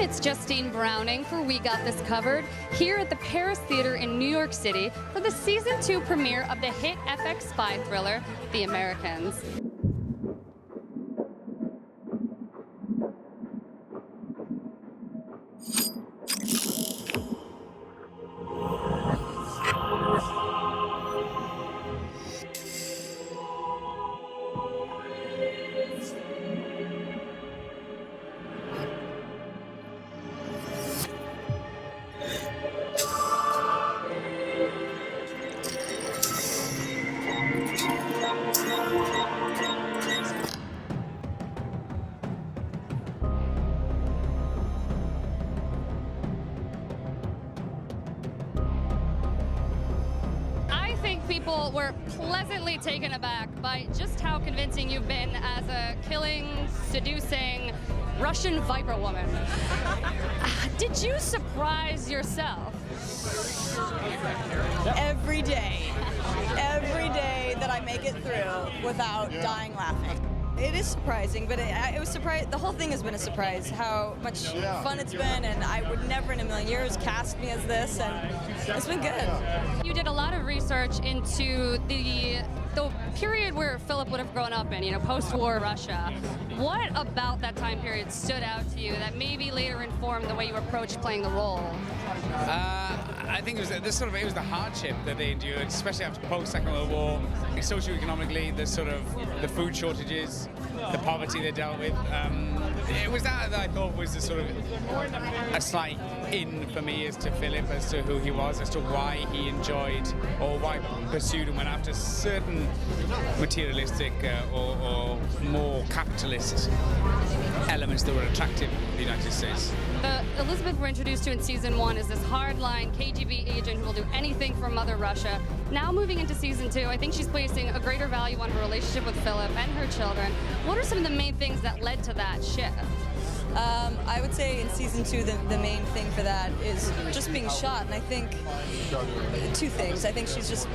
it's Justine Browning for We Got This Covered here at the Paris Theater in New York City for the Season 2 premiere of the hit FX spy thriller, The Americans. People were pleasantly taken aback by just how convincing you've been as a killing, seducing Russian Viper woman. Did you surprise yourself? Every day that I make it through without dying laughing. It is surprising, but it was the whole thing has been a surprise, how much fun it's been, and I would never in a million years cast me as this, and it's been good. You did a lot of research into the period where Philip would have grown up in, post-war Russia. What about that time period stood out to you that maybe later informed the way you approached playing the role? I think it was the hardship that they endured, especially after post-Second World War. Socioeconomically, the food shortages, the poverty they dealt with. It was that I thought was a slight in for me as to Philip, as to who he was, as to why he enjoyed or why pursued and went after certain materialistic or more capitalist elements that were attractive in the United States. Elizabeth we're introduced to in Season 1 is this hardline KGB agent who will do anything for Mother Russia. Now moving into Season 2, I think she's placing a greater value on her relationship with Philip and her children. What are some of the main things that led to that shift? I would say in Season 2 the main thing for that is just being shot, and I think two things. I think she's just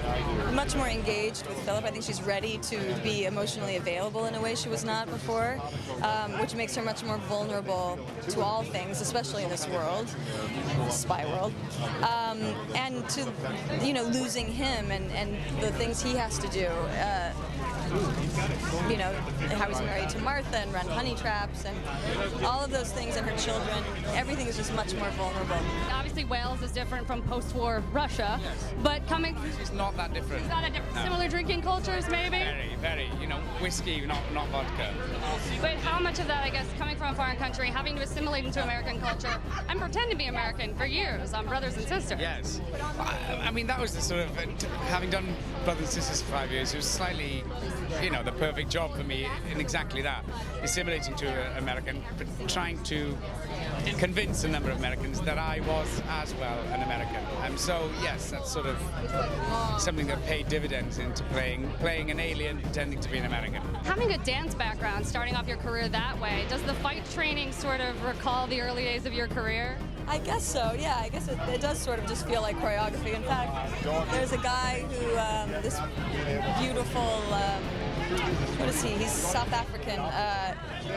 much more engaged with Philip. I think she's ready to be emotionally available in a way she was not before, which makes her much more vulnerable to all things, especially in this world, spy world, and to losing him and the things he has to do. How he's married to Martha and run honey traps and all of those things, and her children, everything is just much more vulnerable. Obviously Wales is different from post-war Russia, but It's not that different. It's not a different. No. Similar drinking cultures, maybe? Very, whiskey, not vodka. But how much of that, I guess, coming from a foreign country, having to assimilate into American culture, and pretend to be American for years on Brothers and Sisters? Yes. I mean, that was the having done Brothers and Sisters for 5 years, it was slightly, the perfect job for me in exactly that. Assimilating to an American, but trying to convince a number of Americans that I was as well an American. So yes, that's something that paid dividends into playing an alien pretending to be an American. Having a dance background, starting off your career that way, does the fight training recall the early days of your career? I guess so, yeah. I guess it does just feel like choreography. In fact, there's a guy who, this beautiful, what is he? He's South African,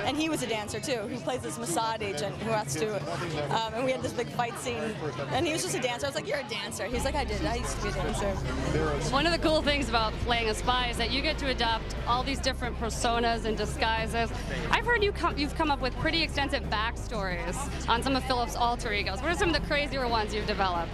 and he was a dancer too. He plays this Mossad agent who has to, and we had this big fight scene, and he was just a dancer. I was like, "You're a dancer." He's like, "I did. I used to be a dancer." One of the cool things about playing a spy is that you get to adopt all these different personas and disguises. I've heard you've come up with pretty extensive backstories on some of Philip's alter egos. What are some of the crazier ones you've developed?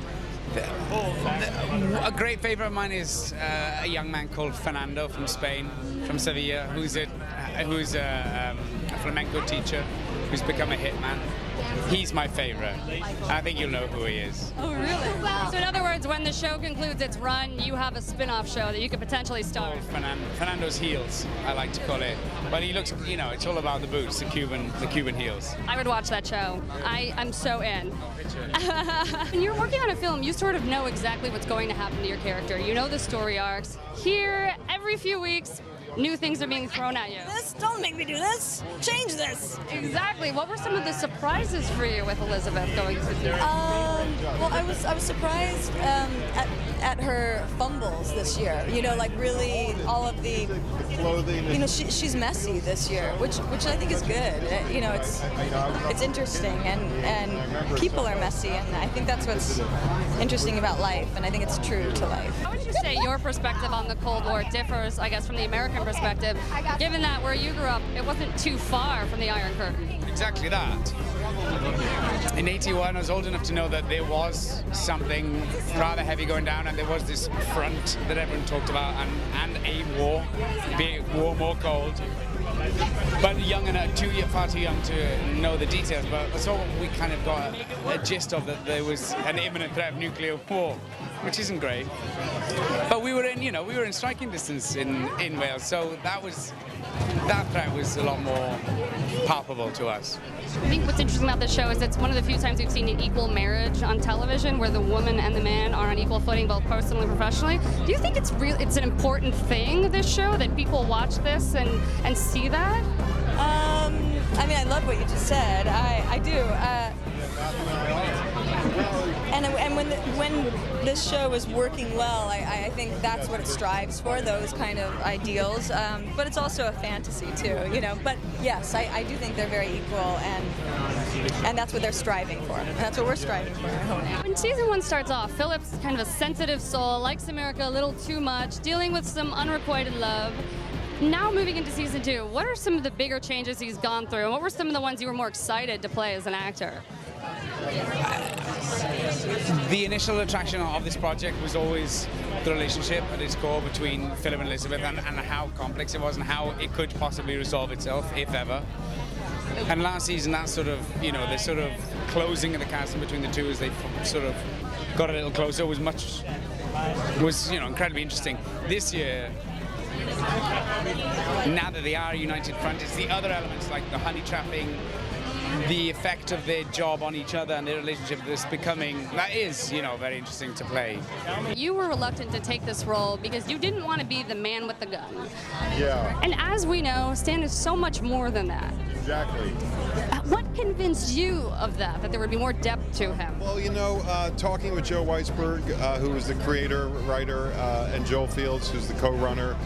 A great favorite of mine is a young man called Fernando from Spain, from Sevilla, who's a flamenco teacher who's become a hitman. He's my favorite. I think you'll know who he is. Oh, really? Wow. So in other words, when the show concludes its run, you have a spin-off show that you could potentially star. Fernando's Heels, I like to call it. But he looks, it's all about the boots, the Cuban heels. I would watch that show. I'm so in. When you're working on a film, you sort of know exactly what's going to happen to your character. You know the story arcs. Here, every few weeks, new things are being thrown at you. This, don't make me do this. Change this. Exactly. What were some of the surprises for you with Elizabeth going through? Well, I was surprised at her fumbles this year. You know, like really all of the clothing. You know, she's messy this year, which I think is good. You know, it's interesting, and people are messy, and I think that's what's interesting about life, and I think it's true to life. How would you say your perspective on the Cold War differs, I guess, from the American perspective, given that where you grew up, it wasn't too far from the Iron Curtain? Exactly that. In 81, I was old enough to know that there was something rather heavy going down, and there was this front that everyone talked about, and a war, be it warm or cold. But young enough, far too young to know the details. But that's all we kind of got a gist of, that there was an imminent threat of nuclear war, which isn't great. But we were in striking distance in Wales, so that threat was a lot more palpable to us. I think what's interesting about this show is it's one of the few times we've seen an equal marriage on television, where the woman and the man are on equal footing, both personally and professionally. Do you think it's an important thing, this show, that people watch this and see that? I mean, I love what you just said. I do. And when this show is working well, I think that's what it strives for, those kind of ideals. But it's also a fantasy too, you know. But yes, I do think they're very equal, and that's what they're striving for. And that's what we're striving for, I hope. When season 1 starts off, Philip's kind of a sensitive soul, likes America a little too much, dealing with some unrequited love. Now moving into season 2, what are some of the bigger changes he's gone through, and what were some of the ones you were more excited to play as an actor? The initial attraction of this project was always the relationship at its core between Philip and Elizabeth, and how complex it was, and how it could possibly resolve itself, if ever. And last season, that sort of, the sort of closing of the chasm between the two as they sort of got a little closer was incredibly interesting. This year, now that they are a united front, it's the other elements like the honey trapping, the effect of their job on each other and their relationship that is very interesting to play. You were reluctant to take this role because you didn't want to be the man with the gun. Yeah. And as we know, Stan is so much more than that. Exactly. What convinced you of that there would be more depth to him? Well, talking with Joe Weisberg, who is the creator, writer, and Joel Fields, who's the co-runner,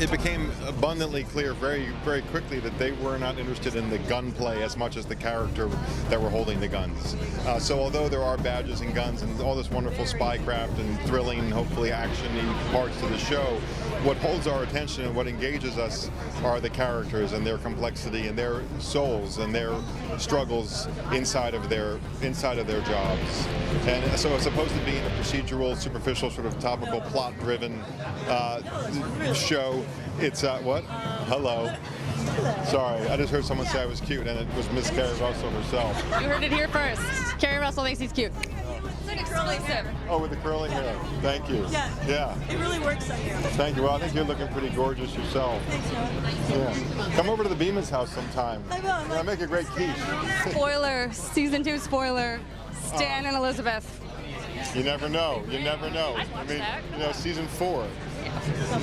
it became abundantly clear very, very quickly that they were not interested in the gunplay as much as the character that were holding the guns. So although there are badges and guns and all this wonderful spycraft and thrilling, hopefully action-y parts to the show, what holds our attention and what engages us are the characters and their complexity and their souls and their struggles inside of their jobs. And so as opposed to being a procedural, superficial, sort of topical, plot-driven show, it's what? Hello. Sorry, I just heard someone say I was cute, and it was Miss Keri Russell herself. You heard it here first. Keri Russell thinks he's cute. It's exclusive. Oh, with the curling hair. Thank you. Yeah. It really works on you. Thank you. Well, I think you're looking pretty gorgeous yourself. Thanks, Joe. Yeah. Come over to the Beeman's house sometime. I will. I make a great quiche. Spoiler, season 2 spoiler, Stan and Elizabeth. You never know. You never know. I'd watch that. Season 4.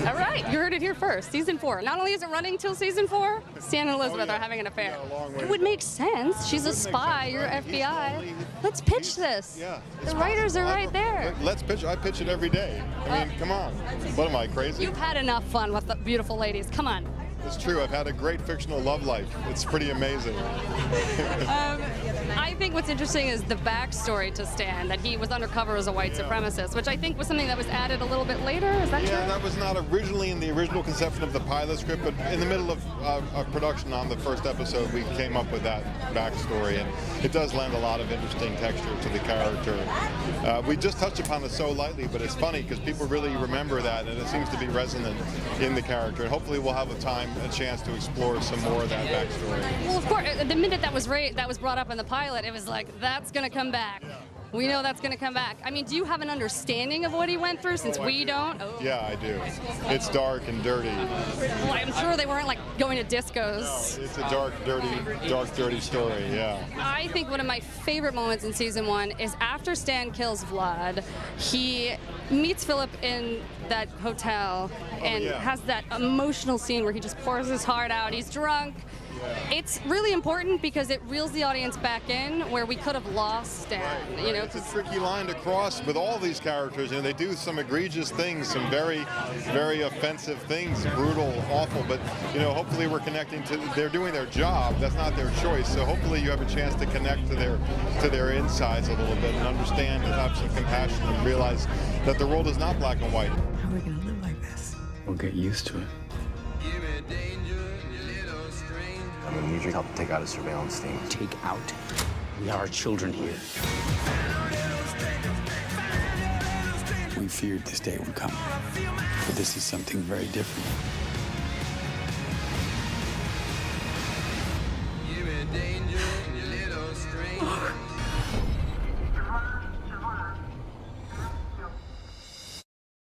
All right, you heard it here first. Season 4. Not only is it running till season 4, Stan and Elizabeth are having an affair. Yeah, a long way It would to go. make sense. She's a spy. You're FBI. Let's pitch this. Yeah. The writers are right there. Let's pitch. I pitch it every day. I mean, come on. What am I, crazy? You've had enough fun with the beautiful ladies. Come on. It's true. I've had a great fictional love life. It's pretty amazing. I think what's interesting is the backstory to Stan, that he was undercover as a white supremacist, which I think was something that was added a little bit later. Is that true? Yeah, that was not originally in the original conception of the pilot script, but in the middle of production on the first episode, we came up with that backstory, and it does lend a lot of interesting texture to the character. We just touched upon it so lightly, but it's funny because people really remember that, and it seems to be resonant in the character. And hopefully, we'll have a chance to explore some more of that backstory. Well, of course, the minute that was brought up in the pilot, it was like, that's going to come back. We know that's going to come back. I mean, do you have an understanding of what he went through since we don't? Oh. Yeah, I do. It's dark and dirty. Well, I'm sure they weren't like going to discos. No, it's a dark, dirty story, yeah. I think one of my favorite moments in season 1 is after Stan kills Vlad, he meets Philip in that hotel and has that emotional scene where he just pours his heart out. He's drunk. It's really important because it reels the audience back in where we could have lost Stan. You know, it's a tricky line to cross with all these characters. You know, they do some egregious things, some very, very offensive things, brutal, awful. But you know, hopefully we're connecting to. They're doing their job. That's not their choice. So hopefully you have a chance to connect to their insides a little bit and understand and have some compassion and realize that the world is not black and white. How are we gonna live like this? We'll get used to it. I'm gonna need your help to take out a surveillance team. Take out. We are children here. We feared this day would come, but this is something very different.